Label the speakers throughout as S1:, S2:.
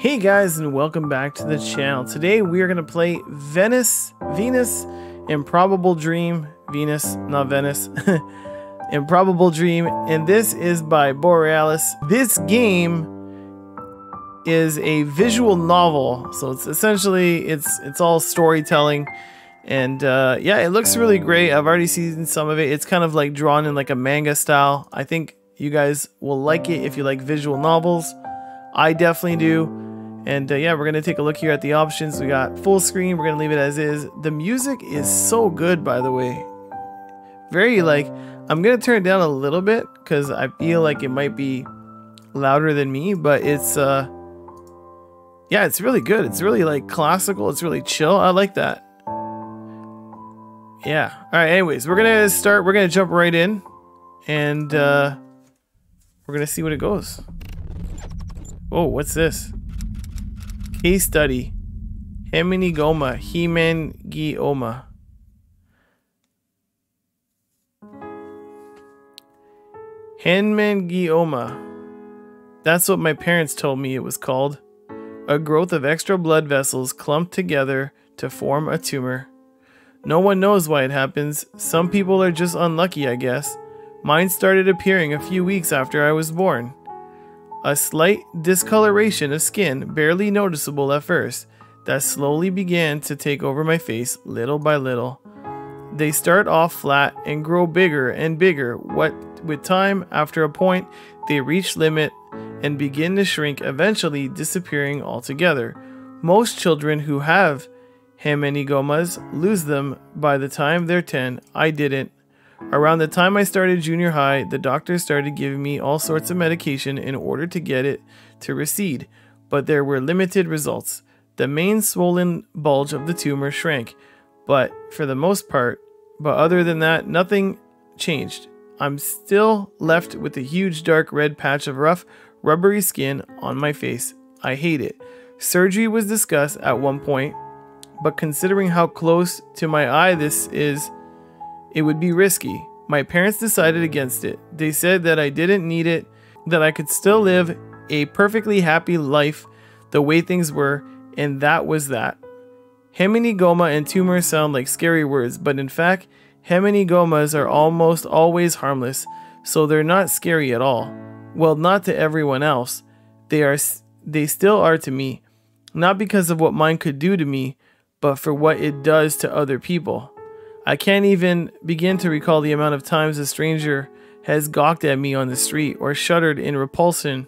S1: Hey guys, and welcome back to the channel. Today we are going to play Venus, Improbable Dream, Venus, not Venice, Improbable Dream, and this is by Borealis. This game is a visual novel, so it's essentially, it's all storytelling, and yeah, it looks really great. I've already seen some of it. It's kind of like drawn in like a manga style. I think you guys will like it if you like visual novels. I definitely do. And yeah, we're going to take a look here at the options. We got full screen. We're going to leave it as is. The music is so good, by the way. Very like, I'm going to turn it down a little bit because I feel like it might be louder than me, but it's, yeah, it's really good. It's really like classical. It's really chill. I like that. Yeah. All right. Anyways, we're going to start. We're going to jump right in and we're going to see what it goes. Oh, what's this? Case study. Hemenigoma. Hemengioma. Hemengioma. That's what my parents told me it was called. A growth of extra blood vessels clumped together to form a tumor. No one knows why it happens. Some people are just unlucky, I guess. Mine started appearing a few weeks after I was born. A slight discoloration of skin, barely noticeable at first, that slowly began to take over my face little by little. They start off flat and grow bigger and bigger. With time, after a point, they reach limit and begin to shrink, eventually disappearing altogether. Most children who have hemenigomas lose them by the time they're 10. I didn't. Around the time I started junior high, the doctor started giving me all sorts of medication in order to get it to recede, but there were limited results. The main swollen bulge of the tumor shrank, but for the most part, but other than that, nothing changed. I'm still left with a huge dark red patch of rough, rubbery skin on my face. I hate it. Surgery was discussed at one point, but considering how close to my eye this is, it would be risky. My parents decided against it. They said that I didn't need it, that I could still live a perfectly happy life the way things were, and that was that. Hemenigoma and tumor sound like scary words, but in fact, hemenigomas are almost always harmless, so they're not scary at all. Well, not to everyone else. They still are to me, not because of what mine could do to me, but for what it does to other people. I can't even begin to recall the amount of times a stranger has gawked at me on the street or shuddered in repulsion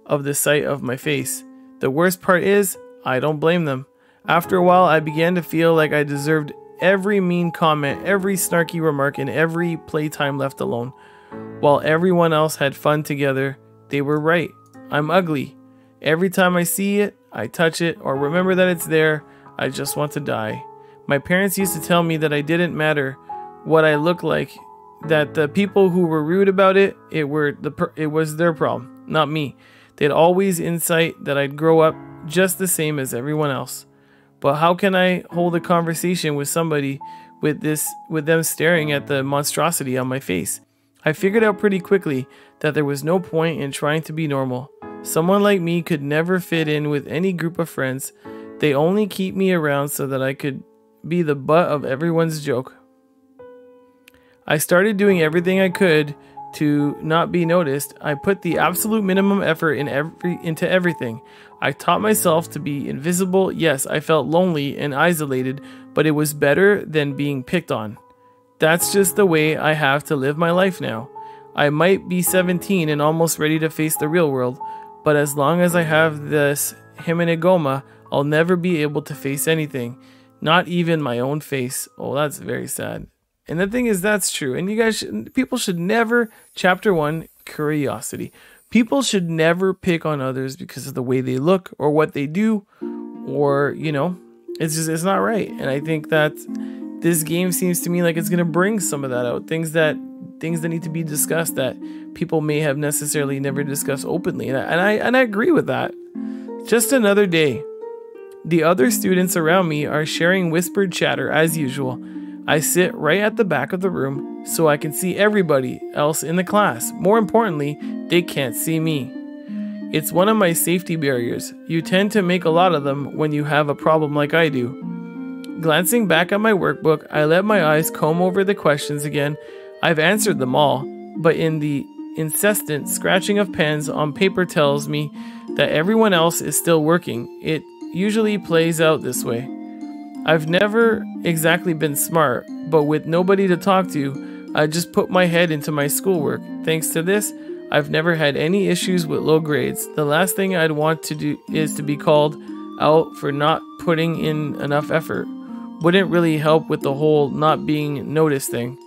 S1: of the sight of my face. The worst part is, I don't blame them. After a while, I began to feel like I deserved every mean comment, every snarky remark, and every playtime left alone. While everyone else had fun together, they were right. I'm ugly. Every time I see it, I touch it, or remember that it's there, I just want to die. My parents used to tell me that I didn't matter what I looked like, that the people who were rude about it was their problem, not me. They'd always incite that I'd grow up just the same as everyone else. But how can I hold a conversation with somebody with them staring at the monstrosity on my face? I figured out pretty quickly that there was no point in trying to be normal. Someone like me could never fit in with any group of friends. They only keep me around so that I could be the butt of everyone's joke. I started doing everything I could to not be noticed. I put the absolute minimum effort into everything. I taught myself to be invisible. Yes, I felt lonely and isolated, but it was better than being picked on. That's just the way I have to live my life now. I might be 17 and almost ready to face the real world, but as long as I have this hemenigoma, I'll never be able to face anything. Not even my own face. Oh, that's very sad. And the thing is, that's true. And you guys, people should never, chapter 1, curiosity. People should never pick on others because of the way they look or what they do, or, you know, it's not right. And I think that this game seems to me like it's going to bring some of that out. Things that need to be discussed that people may have necessarily never discussed openly. And I agree with that. Just another day. The other students around me are sharing whispered chatter as usual. I sit right at the back of the room so I can see everybody else in the class. More importantly, they can't see me. It's one of my safety barriers. You tend to make a lot of them when you have a problem like I do. Glancing back at my workbook, I let my eyes comb over the questions again. I've answered them all, but in the incessant scratching of pens on paper tells me that everyone else is still working. It usually plays out this way. I've never exactly been smart, but with nobody to talk to, I just put my head into my schoolwork. Thanks to this, I've never had any issues with low grades. The last thing I'd want to do is to be called out for not putting in enough effort. Wouldn't really help with the whole not being noticed thing.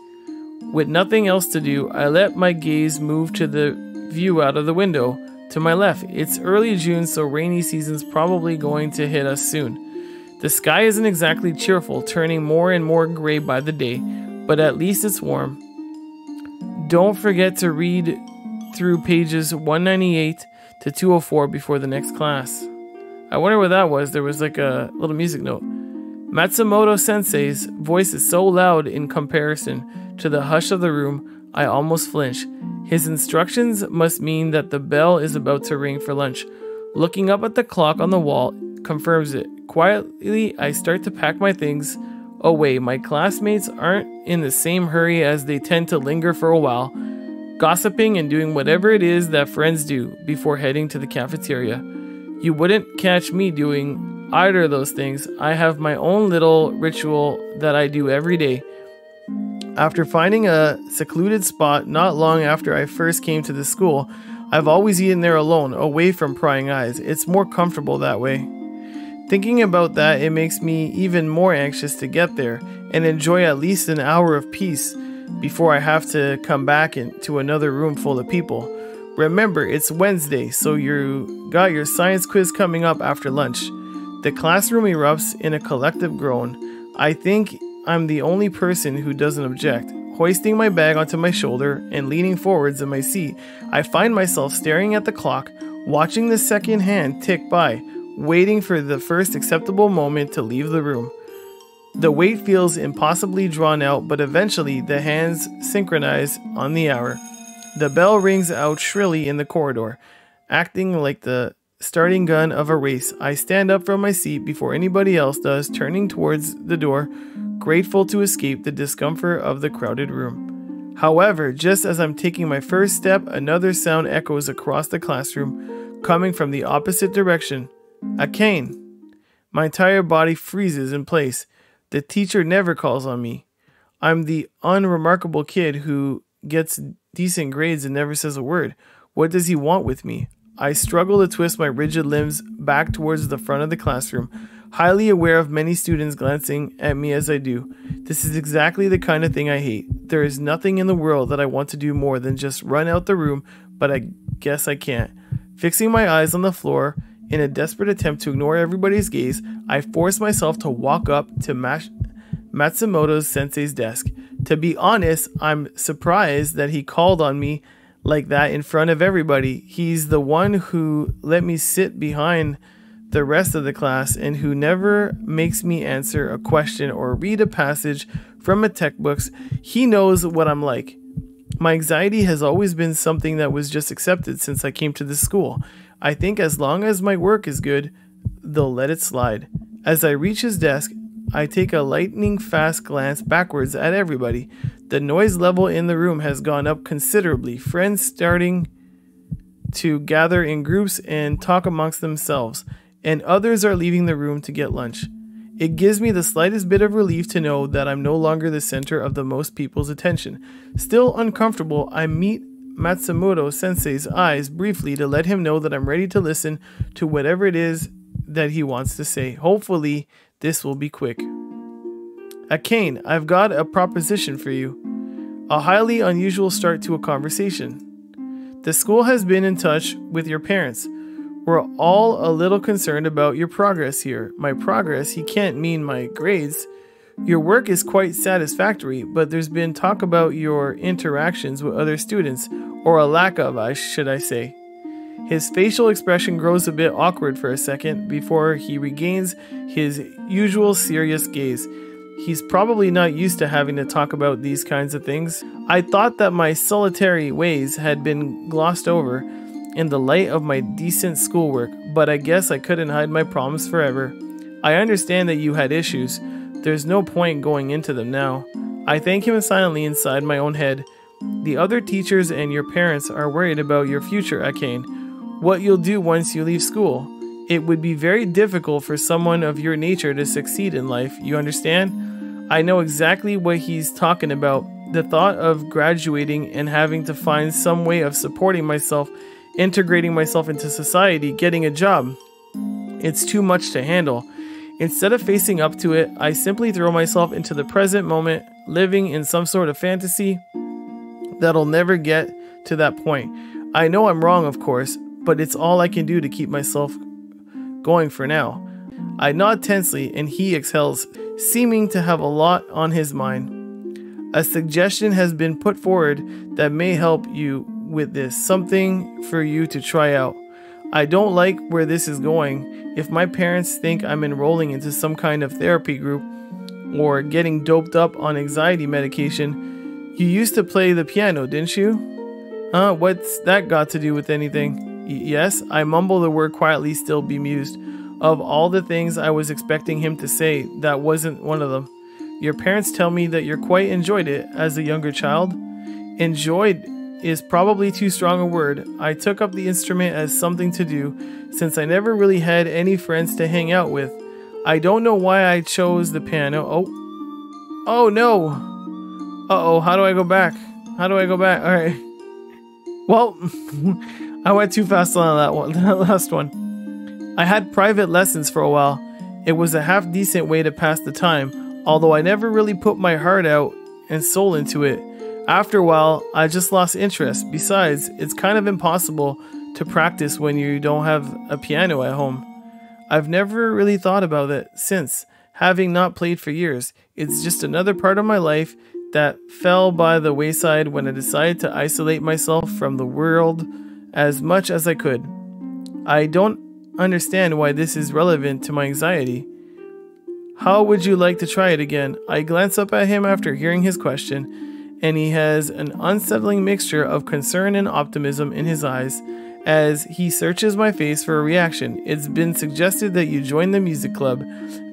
S1: With nothing else to do, I let my gaze move to the view out of the window. To my left, it's early June, so rainy season's probably going to hit us soon. The sky isn't exactly cheerful, turning more and more gray by the day, but at least it's warm. Don't forget to read through pages 198 to 204 before the next class. I wonder what that was. There was like a little music note. Matsumoto Sensei's voice is so loud in comparison to the hush of the room, I almost flinch. His instructions must mean that the bell is about to ring for lunch. Looking up at the clock on the wall confirms it. Quietly, I start to pack my things away. My classmates aren't in the same hurry as they tend to linger for a while, gossiping and doing whatever it is that friends do before heading to the cafeteria. You wouldn't catch me doing either of those things. I have my own little ritual that I do every day. After finding a secluded spot not long after I first came to the school, I've always eaten there alone, away from prying eyes. It's more comfortable that way. Thinking about that, it makes me even more anxious to get there and enjoy at least an hour of peace before I have to come back into another room full of people. Remember, it's Wednesday, so you got your science quiz coming up after lunch. The classroom erupts in a collective groan. I think I'm the only person who doesn't object. Hoisting my bag onto my shoulder and leaning forwards in my seat, I find myself staring at the clock, watching the second hand tick by, waiting for the first acceptable moment to leave the room. The wait feels impossibly drawn out, but eventually the hands synchronize on the hour. The bell rings out shrilly in the corridor, acting like the starting gun of a race. I stand up from my seat before anybody else does, turning towards the door, grateful to escape the discomfort of the crowded room. However, just as I'm taking my first step, another sound echoes across the classroom, coming from the opposite direction. A cane. My entire body freezes in place. The teacher never calls on me. I'm the unremarkable kid who gets decent grades and never says a word. What does he want with me? I struggle to twist my rigid limbs back towards the front of the classroom, highly aware of many students glancing at me as I do. This is exactly the kind of thing I hate. There is nothing in the world that I want to do more than just run out the room, but I guess I can't. Fixing my eyes on the floor, in a desperate attempt to ignore everybody's gaze, I force myself to walk up to Matsumoto Sensei's desk. To be honest, I'm surprised that he called on me like that in front of everybody. He's the one who let me sit behind the rest of the class and who never makes me answer a question or read a passage from a textbook. He knows what I'm like. My anxiety has always been something that was just accepted since I came to this school. I think as long as my work is good, they'll let it slide. As I reach his desk, I take a lightning fast glance backwards at everybody. The noise level in the room has gone up considerably. Friends starting to gather in groups and talk amongst themselves, and others are leaving the room to get lunch. It gives me the slightest bit of relief to know that I'm no longer the center of the most people's attention. Still uncomfortable, I meet Matsumoto Sensei's eyes briefly to let him know that I'm ready to listen to whatever it is that he wants to say. Hopefully, this will be quick. Akane, I've got a proposition for you. A highly unusual start to a conversation. The school has been in touch with your parents. We're all a little concerned about your progress here. My progress, he can't mean my grades. Your work is quite satisfactory, but there's been talk about your interactions with other students, or a lack of, should I say. His facial expression grows a bit awkward for a second before he regains his usual serious gaze. He's probably not used to having to talk about these kinds of things. I thought that my solitary ways had been glossed over. in the light of my decent schoolwork, but I guess I couldn't hide my problems forever. I understand that you had issues. There's no point going into them now. I thank him silently inside my own head. The other teachers and your parents are worried about your future, Akane. What you'll do once you leave school. It would be very difficult for someone of your nature to succeed in life, you understand? I know exactly what he's talking about. The thought of graduating and having to find some way of supporting myself, integrating myself into society, getting a job. It's too much to handle. Instead of facing up to it, I simply throw myself into the present moment, living in some sort of fantasy that'll never get to that point. I know I'm wrong, of course, but it's all I can do to keep myself going for now. I nod tensely and he exhales, seeming to have a lot on his mind. A suggestion has been put forward that may help you with this, something for you to try out. I don't like where this is going. If my parents think I'm enrolling into some kind of therapy group or getting doped up on anxiety medication, you used to play the piano, didn't you? What's that got to do with anything? Yes, I mumble the word quietly, still bemused. Of all the things I was expecting him to say, that wasn't one of them. Your parents tell me that you quite enjoyed it as a younger child. Enjoyed is probably too strong a word. I took up the instrument as something to do, since I never really had any friends to hang out with. I don't know why I chose the piano. Oh no! Uh-oh, how do I go back? Alright. Well, I went too fast on that last one. I had private lessons for a while. It was a half decent way to pass the time, although I never really put my heart out and soul into it. After a while, I just lost interest. Besides, it's kind of impossible to practice when you don't have a piano at home. I've never really thought about it since, having not played for years. It's just another part of my life that fell by the wayside when I decided to isolate myself from the world as much as I could. I don't understand why this is relevant to my anxiety. How would you like to try it again? I glance up at him after hearing his question, and he has an unsettling mixture of concern and optimism in his eyes as he searches my face for a reaction. It's been suggested that you join the music club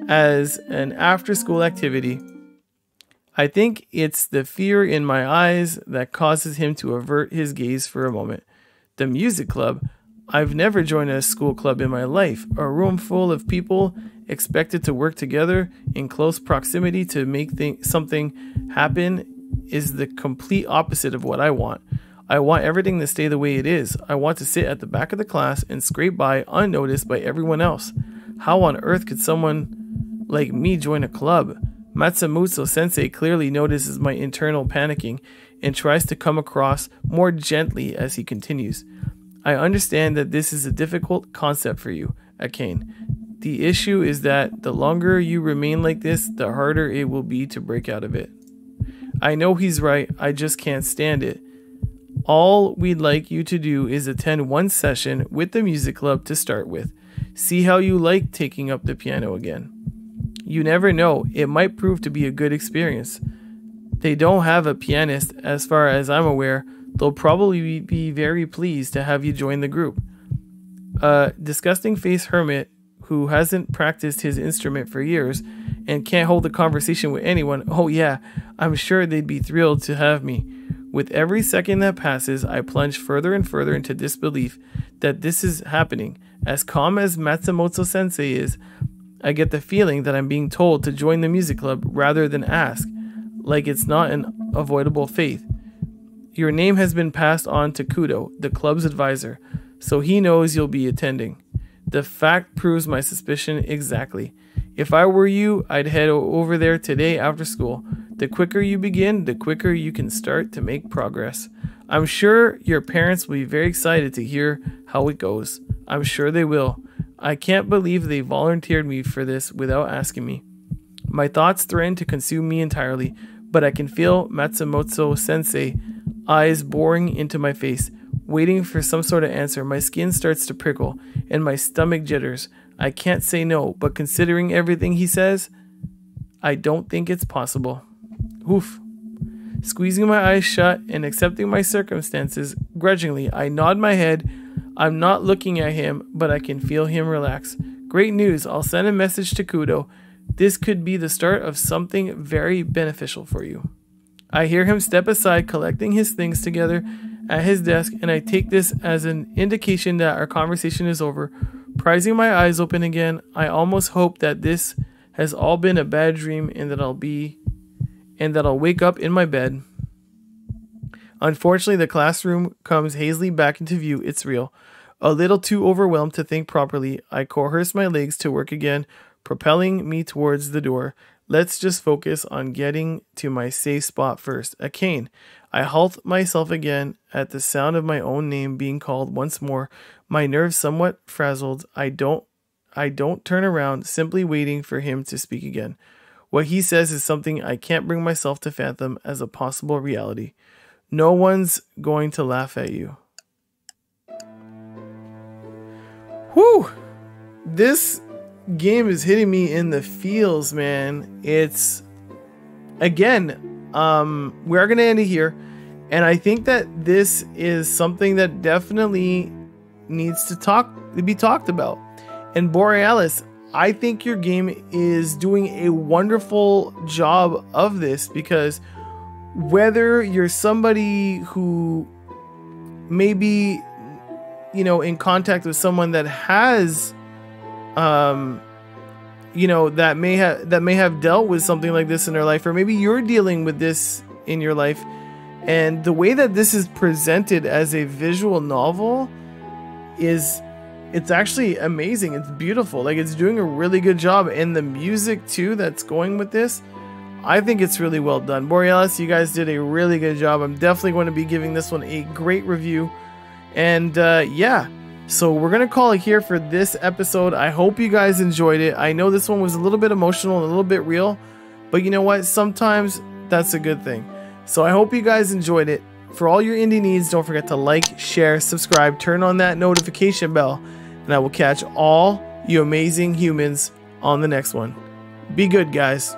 S1: as an after-school activity. I think it's the fear in my eyes that causes him to avert his gaze for a moment. The music club? I've never joined a school club in my life. A room full of people expected to work together in close proximity to make something happen is the complete opposite of what I want. I want everything to stay the way it is. I want to sit at the back of the class and scrape by unnoticed by everyone else. How on earth could someone like me join a club? Matsumoto Sensei clearly notices my internal panicking and tries to come across more gently as he continues. I understand that this is a difficult concept for you, Akane. The issue is that the longer you remain like this, the harder it will be to break out of it. I know he's right, I just can't stand it. All we'd like you to do is attend one session with the music club to start with. See how you like taking up the piano again. You never know, it might prove to be a good experience. They don't have a pianist as far as I'm aware. They'll probably be very pleased to have you join the group. A disgusting face hermit who hasn't practiced his instrument for years and can't hold a conversation with anyone. Oh yeah, I'm sure they'd be thrilled to have me. With every second that passes, I plunge further and further into disbelief that this is happening. As calm as Matsumoto Sensei is, I get the feeling that I'm being told to join the music club rather than ask, like it's not an avoidable fate. Your name has been passed on to Kudo, the club's advisor, so he knows you'll be attending. The fact proves my suspicion exactly. If I were you, I'd head over there today after school. The quicker you begin, the quicker you can start to make progress. I'm sure your parents will be very excited to hear how it goes. I'm sure they will. I can't believe they volunteered me for this without asking me. My thoughts threaten to consume me entirely, but I can feel Matsumoto Sensei eyes boring into my face, waiting for some sort of answer. My skin starts to prickle, and my stomach jitters. I can't say no, but considering everything he says, I don't think it's possible. Oof. Squeezing my eyes shut and accepting my circumstances grudgingly, I nod my head. I'm not looking at him, but I can feel him relax. Great news. I'll send a message to Kudo. This could be the start of something very beneficial for you. I hear him step aside, collecting his things together at his desk, and I take this as an indication that our conversation is over. Prizing my eyes open again, I almost hope that this has all been a bad dream and that I'll wake up in my bed. Unfortunately, the classroom comes hazily back into view. It's real. A little too overwhelmed to think properly, I coerce my legs to work again, propelling me towards the door. Let's just focus on getting to my safe spot first. A cane. I halt myself again at the sound of my own name being called once more. My nerves somewhat frazzled. I don't turn around, simply waiting for him to speak again. What he says is something I can't bring myself to fathom as a possible reality. No one's going to laugh at you. Whew! This game is hitting me in the feels, man. It's, again, we are going to end it here. And I think that this is something that definitely needs to be talked about. And Borealis, I think your game is doing a wonderful job of this, because whether you're somebody who may be, in contact with someone that has, that may have dealt with something like this in their life, or maybe you're dealing with this in your life, and the way that this is presented as a visual novel it's actually amazing. It's beautiful. Like, it's doing a really good job, and the music too that's going with this, I think it's really well done. Borealis, you guys did a really good job. I'm definitely going to be giving this one a great review. And yeah, so we're going to call it here for this episode. I hope you guys enjoyed it. I know this one was a little bit emotional and a little bit real, but you know what? Sometimes that's a good thing. So I hope you guys enjoyed it. For all your indie needs, don't forget to like, share, subscribe, turn on that notification bell, and I will catch all you amazing humans on the next one. Be good, guys.